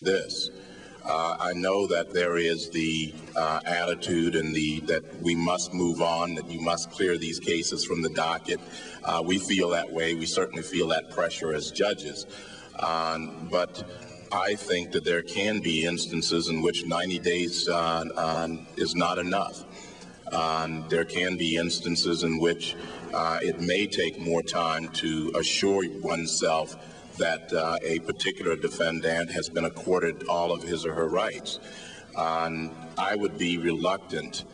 this. I know that there is the attitude and that we must move on, that you must clear these cases from the docket. We feel that way. We certainly feel that pressure as judges. But I think that there can be instances in which 90 days is not enough. There can be instances in which it may take more time to assure oneself that a particular defendant has been accorded all of his or her rights. I would be reluctant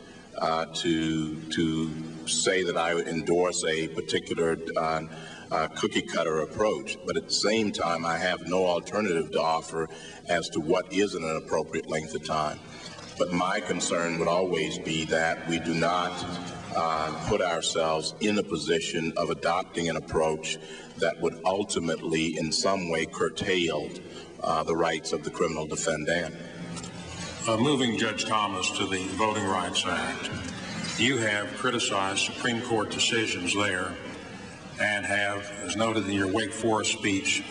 to say that I would endorse a particular cookie-cutter approach, but at the same time, I have no alternative to offer as to what is an appropriate length of time. But my concern would always be that we do not put ourselves in a position of adopting an approach that would ultimately in some way curtail the rights of the criminal defendant. Moving Judge Thomas to the Voting Rights Act, you have criticized Supreme Court decisions there and have, as noted in your Wake Forest speech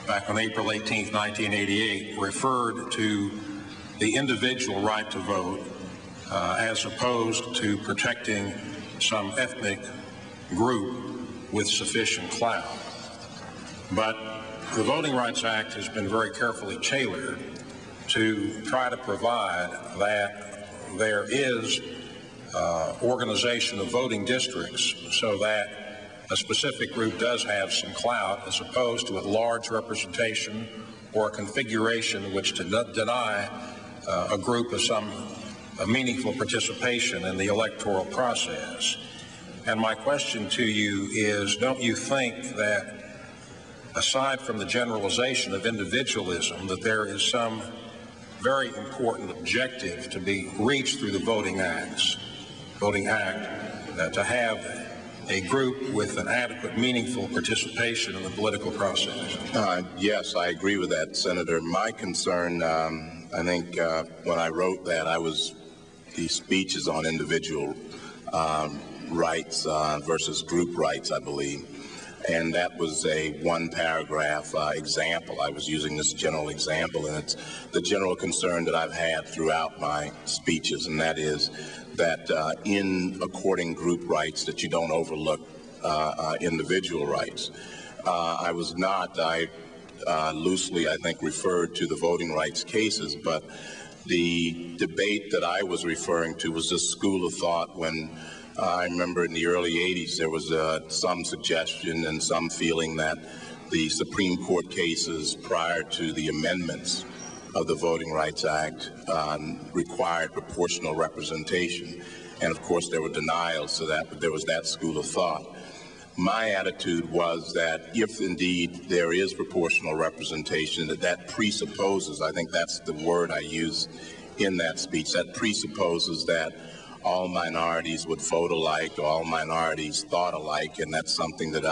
back on April 18, 1988, referred to the individual right to vote as opposed to protecting some ethnic group with sufficient clout. But the Voting Rights Act has been very carefully tailored to try to provide that there is organization of voting districts so that a specific group does have some clout as opposed to a large representation or a configuration which to deny a group of some meaningful participation in the electoral process. And my question to you is, don't you think that aside from the generalization of individualism, that there is some very important objective to be reached through the Voting Act, to have a group with an adequate, meaningful participation in the political process? Yes, I agree with that, Senator. My concern, I think when I wrote that, the speech is on individual rights versus group rights, I believe. And that was a one-paragraph example. I was using this general example, and it's the general concern that I've had throughout my speeches, and that is that in according group rights, that you don't overlook individual rights. I loosely, I think, referred to the voting rights cases, but the debate that I was referring to was this school of thought when I remember in the early 80s there was some suggestion and some feeling that the Supreme Court cases prior to the amendments of the Voting Rights Act required proportional representation. And of course there were denials to that, but there was that school of thought. My attitude was that if indeed there is proportional representation, that presupposes, I think that's the word I used in that speech, that presupposes that all minorities would vote alike, or all minorities thought alike, and that's something that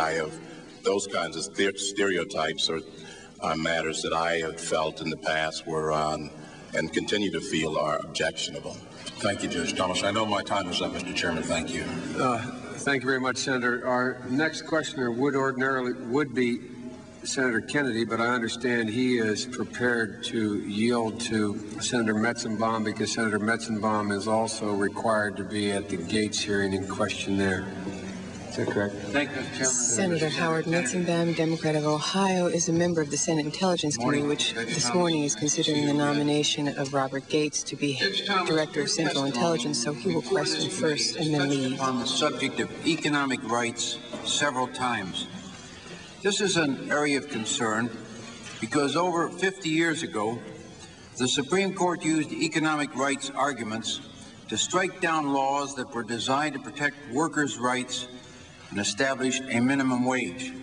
those kinds of stereotypes are matters that I have felt in the past were and continue to feel are objectionable. Thank you, Judge Thomas. I know my time is up, Mr. Chairman. Thank you. Thank you very much, Senator. Our next questioner would be Senator Kennedy, but I understand he is prepared to yield to Senator Metzenbaum because Senator Metzenbaum is also required to be at the Gates hearing in question there. Is that correct? Thank you, Mr. Chairman. Senator Howard Metzenbaum, Democrat of Ohio, is a member of the Senate Intelligence Committee, which this morning is considering the nomination of Robert Gates to be Director of Central Intelligence, so he will question first and then leave. On the subject of economic rights several times. This is an area of concern because over 50 years ago, the Supreme Court used economic rights arguments to strike down laws that were designed to protect workers' rights and establish a minimum wage.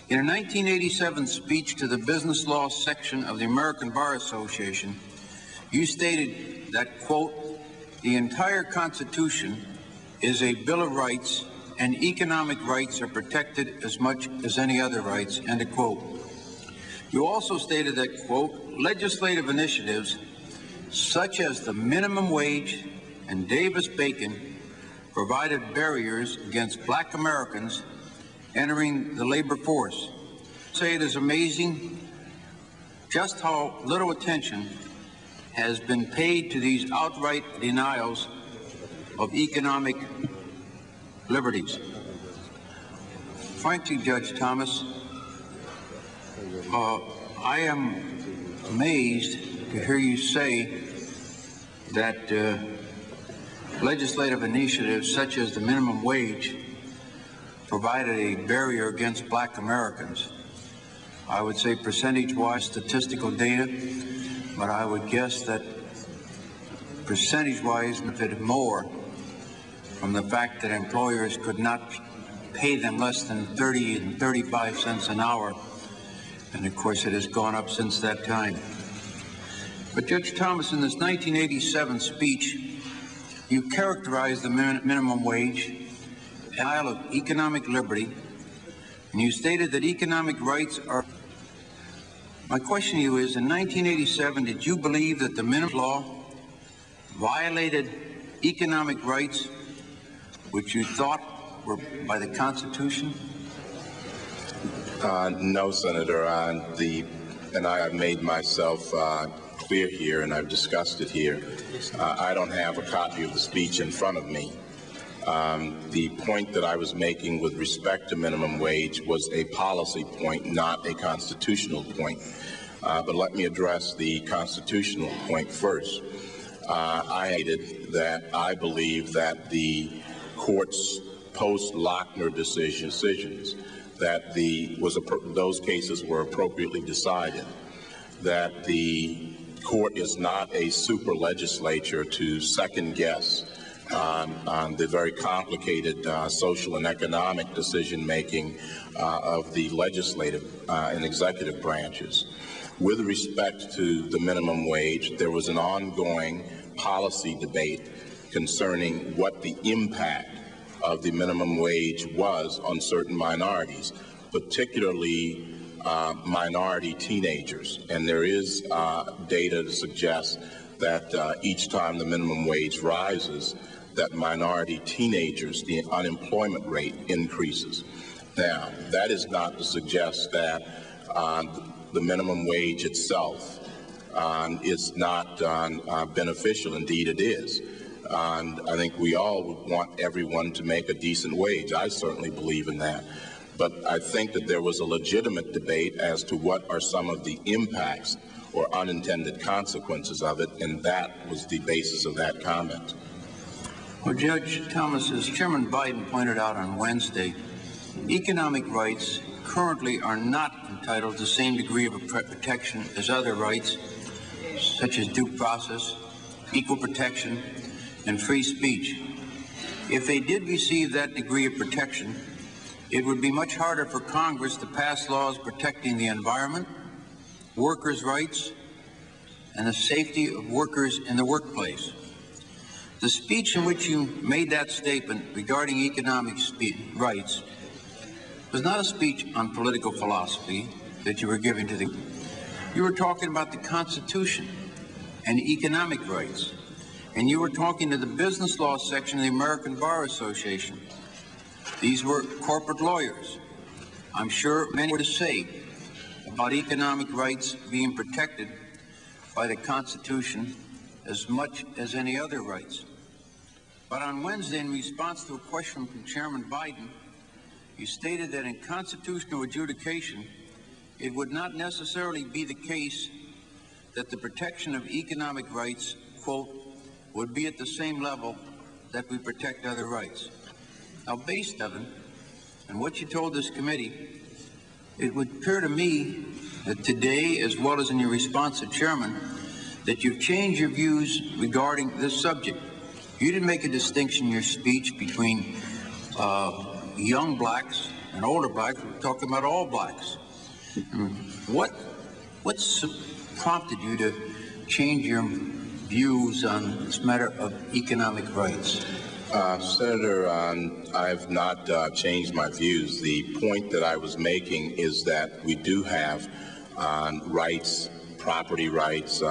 In a 1987 speech to the business law section of the American Bar Association, you stated that, quote, the entire Constitution is a Bill of Rights and economic rights are protected as much as any other rights, end of quote. You also stated that, quote, legislative initiatives such as the minimum wage and Davis-Bacon provided barriers against black Americans entering the labor force. Say it is amazing just how little attention has been paid to these outright denials of economic liberties. Frankly, Judge Thomas, I am amazed to hear you say that legislative initiatives such as the minimum wage provided a barrier against black Americans. I would say percentage-wise statistical data, but I would guess that percentage-wise benefited more from the fact that employers could not pay them less than 30 and 35 cents an hour. And of course, it has gone up since that time. But Judge Thomas, in this 1987 speech, you characterized the minimum wage as a denial of economic liberty, and you stated that economic rights are... My question to you is, in 1987, did you believe that the minimum law violated economic rights which you thought were by the Constitution? No, Senator. And I have made myself clear here, and I've discussed it here. I don't have a copy of the speech in front of me. The point that I was making with respect to minimum wage was a policy point, not a constitutional point. But let me address the constitutional point first. I stated that I believe that the court's post-Lochner decisions, that those cases were appropriately decided, that the court is not a super legislature to second guess on the very complicated social and economic decision making of the legislative and executive branches. With respect to the minimum wage, there was an ongoing policy debate concerning what the impact of the minimum wage was on certain minorities, particularly minority teenagers. And there is data to suggest that each time the minimum wage rises, that minority teenagers, the unemployment rate increases. Now, that is not to suggest that the minimum wage itself is not beneficial. Indeed, it is. And I think we all would want everyone to make a decent wage. I certainly believe in that. But I think that there was a legitimate debate as to what are some of the impacts or unintended consequences of it, and that was the basis of that comment. Well, Judge Thomas, as Chairman Biden pointed out on Wednesday, economic rights currently are not entitled to the same degree of protection as other rights, such as due process, equal protection, and free speech. If they did receive that degree of protection, it would be much harder for Congress to pass laws protecting the environment, workers' rights, and the safety of workers in the workplace. The speech in which you made that statement regarding economic rights was not a speech on political philosophy that you were giving to the... You were talking about the Constitution and economic rights. And you were talking to the business law section of the American Bar Association. These were corporate lawyers. I'm sure many were to say about economic rights being protected by the Constitution as much as any other rights. But on Wednesday, in response to a question from Chairman Biden, you stated that in constitutional adjudication, it would not necessarily be the case that the protection of economic rights, quote, would be at the same level that we protect other rights. Now, based on it, and what you told this committee, it would appear to me that today, as well as in your response to Chairman, that you've changed your views regarding this subject. You didn't make a distinction in your speech between young blacks and older blacks. We're talking about all blacks. What's prompted you to change your views on this matter of economic rights? Senator, I've not changed my views. The point that I was making is that we do have rights, property rights,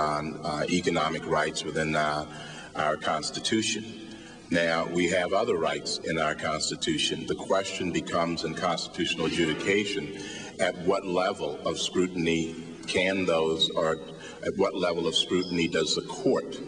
economic rights within our Constitution. Now, we have other rights in our Constitution. The question becomes in constitutional adjudication, at what level of scrutiny can those, or at what level of scrutiny does the court